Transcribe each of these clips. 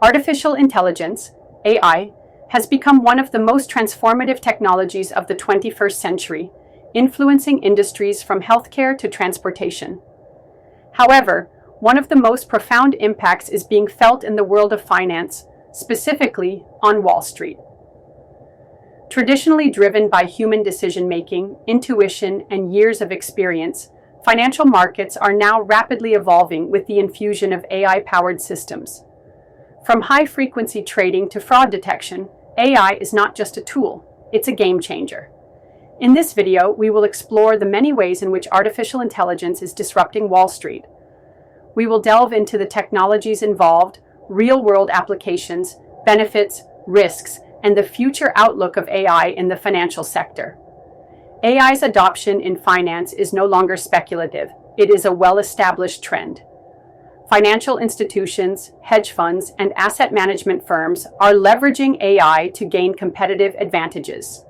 Artificial intelligence, AI, has become one of the most transformative technologies of the 21st century, influencing industries from healthcare to transportation. However, one of the most profound impacts is being felt in the world of finance, specifically on Wall Street. Traditionally driven by human decision-making, intuition, and years of experience, financial markets are now rapidly evolving with the infusion of AI-powered systems. From high-frequency trading to fraud detection, AI is not just a tool, it's a game changer. In this video, we will explore the many ways in which artificial intelligence is disrupting Wall Street. We will delve into the technologies involved, real-world applications, benefits, risks, and the future outlook of AI in the financial sector. AI's adoption in finance is no longer speculative, it is a well-established trend. Financial institutions, hedge funds, and asset management firms are leveraging AI to gain competitive advantages.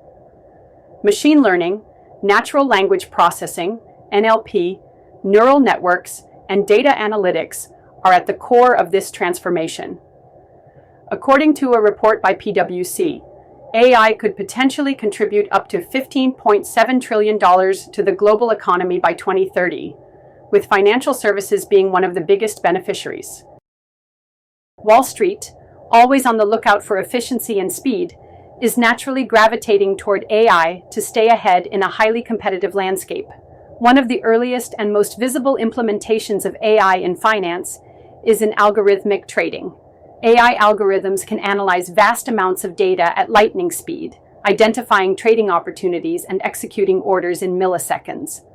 Machine learning, natural language processing, NLP, neural networks, and data analytics are at the core of this transformation. According to a report by PwC, AI could potentially contribute up to $15.7 trillion to the global economy by 2030, with financial services being one of the biggest beneficiaries. Wall Street, always on the lookout for efficiency and speed, is naturally gravitating toward AI to stay ahead in a highly competitive landscape. One of the earliest and most visible implementations of AI in finance is in algorithmic trading. AI algorithms can analyze vast amounts of data at lightning speed, identifying trading opportunities and executing orders in milliseconds.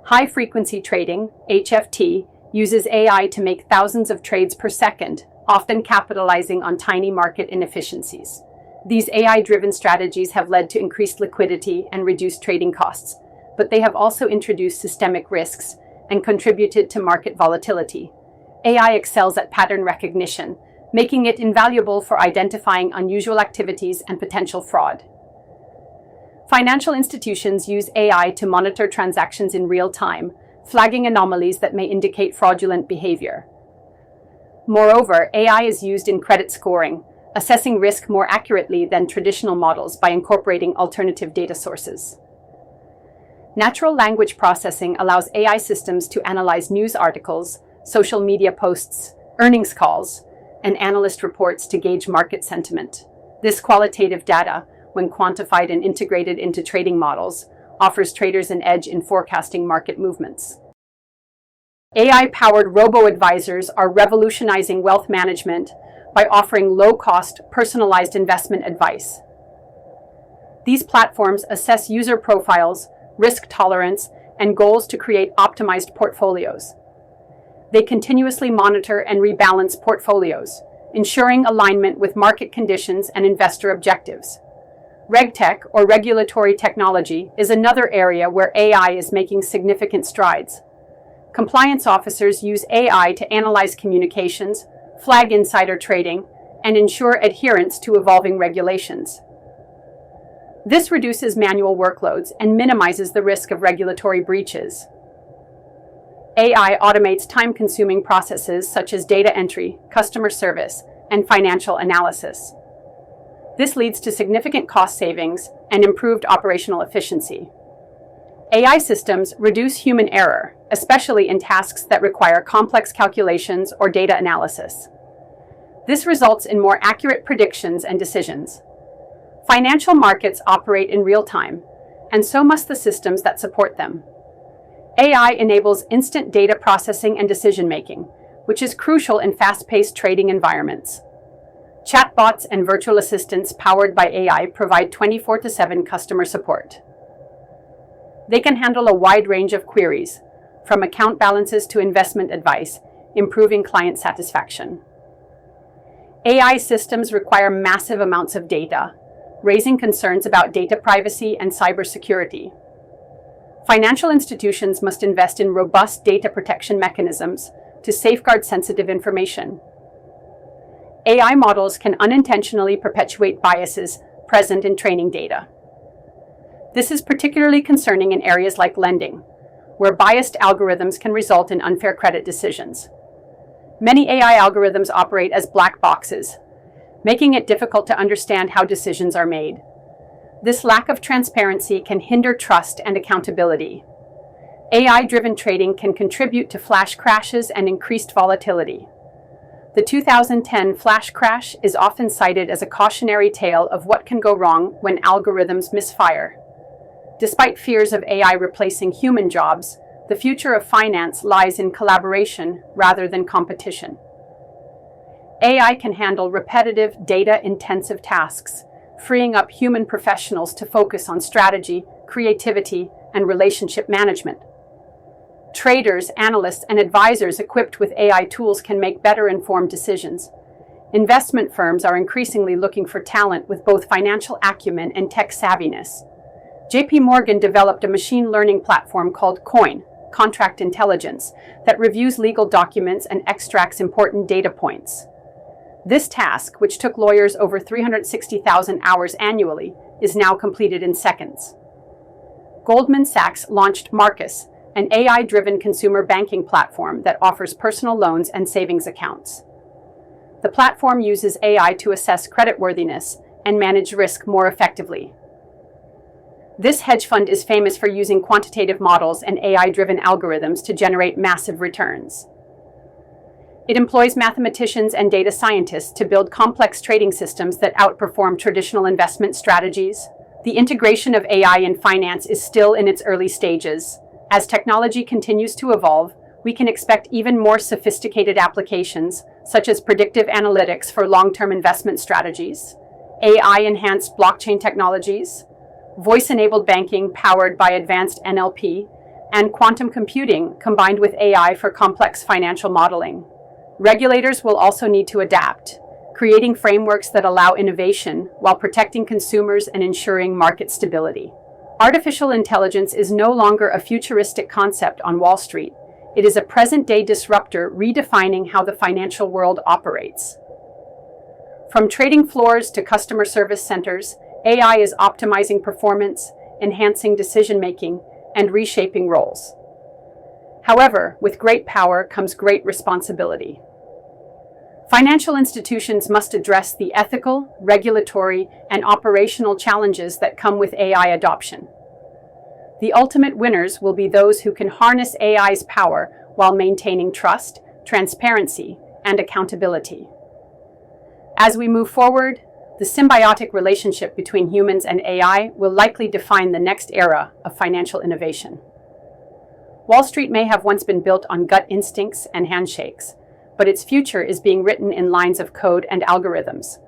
High-frequency trading, HFT, uses AI to make thousands of trades per second, often capitalizing on tiny market inefficiencies. These AI-driven strategies have led to increased liquidity and reduced trading costs, but they have also introduced systemic risks and contributed to market volatility. AI excels at pattern recognition, making it invaluable for identifying unusual activities and potential fraud. Financial institutions use AI to monitor transactions in real time, flagging anomalies that may indicate fraudulent behavior. Moreover, AI is used in credit scoring, assessing risk more accurately than traditional models by incorporating alternative data sources. Natural language processing allows AI systems to analyze news articles, social media posts, earnings calls, and analyst reports to gauge market sentiment. This qualitative data, when quantified and integrated into trading models, offers traders an edge in forecasting market movements. AI-powered Robo-Advisors are revolutionizing wealth management by offering low-cost, personalized investment advice. These platforms assess user profiles, risk tolerance, and goals to create optimized portfolios. They continuously monitor and rebalance portfolios, ensuring alignment with market conditions and investor objectives. RegTech, or regulatory technology, is another area where AI is making significant strides. Compliance officers use AI to analyze communications, flag insider trading, and ensure adherence to evolving regulations. This reduces manual workloads and minimizes the risk of regulatory breaches. AI automates time-consuming processes such as data entry, customer service, and financial analysis. This leads to significant cost savings and improved operational efficiency. AI systems reduce human error, especially in tasks that require complex calculations or data analysis. This results in more accurate predictions and decisions. Financial markets operate in real time, and so must the systems that support them. AI enables instant data processing and decision-making, which is crucial in fast-paced trading environments. Chatbots and virtual assistants powered by AI provide 24/7 customer support. They can handle a wide range of queries, from account balances to investment advice, improving client satisfaction. AI systems require massive amounts of data, raising concerns about data privacy and cybersecurity. Financial institutions must invest in robust data protection mechanisms to safeguard sensitive information. AI models can unintentionally perpetuate biases present in training data. This is particularly concerning in areas like lending, where biased algorithms can result in unfair credit decisions. Many AI algorithms operate as black boxes, making it difficult to understand how decisions are made. This lack of transparency can hinder trust and accountability. AI-driven trading can contribute to flash crashes and increased volatility. The 2010 flash crash is often cited as a cautionary tale of what can go wrong when algorithms misfire. Despite fears of AI replacing human jobs, the future of finance lies in collaboration rather than competition. AI can handle repetitive, data-intensive tasks, freeing up human professionals to focus on strategy, creativity, and relationship management. Traders, analysts, and advisors equipped with AI tools can make better informed decisions. Investment firms are increasingly looking for talent with both financial acumen and tech savviness. JPMorgan developed a machine learning platform called Quant, Contract Intelligence, that reviews legal documents and extracts important data points. This task, which took lawyers over 360,000 hours annually, is now completed in seconds. Goldman Sachs launched Marcus, an AI-driven consumer banking platform that offers personal loans and savings accounts. The platform uses AI to assess creditworthiness and manage risk more effectively. This hedge fund is famous for using quantitative models and AI-driven algorithms to generate massive returns. It employs mathematicians and data scientists to build complex trading systems that outperform traditional investment strategies. The integration of AI in finance is still in its early stages. As technology continues to evolve, we can expect even more sophisticated applications, such as predictive analytics for long-term investment strategies, AI-enhanced blockchain technologies, voice-enabled banking powered by advanced NLP, and quantum computing combined with AI for complex financial modeling. Regulators will also need to adapt, creating frameworks that allow innovation while protecting consumers and ensuring market stability. Artificial intelligence is no longer a futuristic concept on Wall Street. It is a present-day disruptor redefining how the financial world operates. From trading floors to customer service centers, AI is optimizing performance, enhancing decision-making, and reshaping roles. However, with great power comes great responsibility. Financial institutions must address the ethical, regulatory, and operational challenges that come with AI adoption. The ultimate winners will be those who can harness AI's power while maintaining trust, transparency, and accountability. As we move forward, the symbiotic relationship between humans and AI will likely define the next era of financial innovation. Wall Street may have once been built on gut instincts and handshakes, but its future is being written in lines of code and algorithms.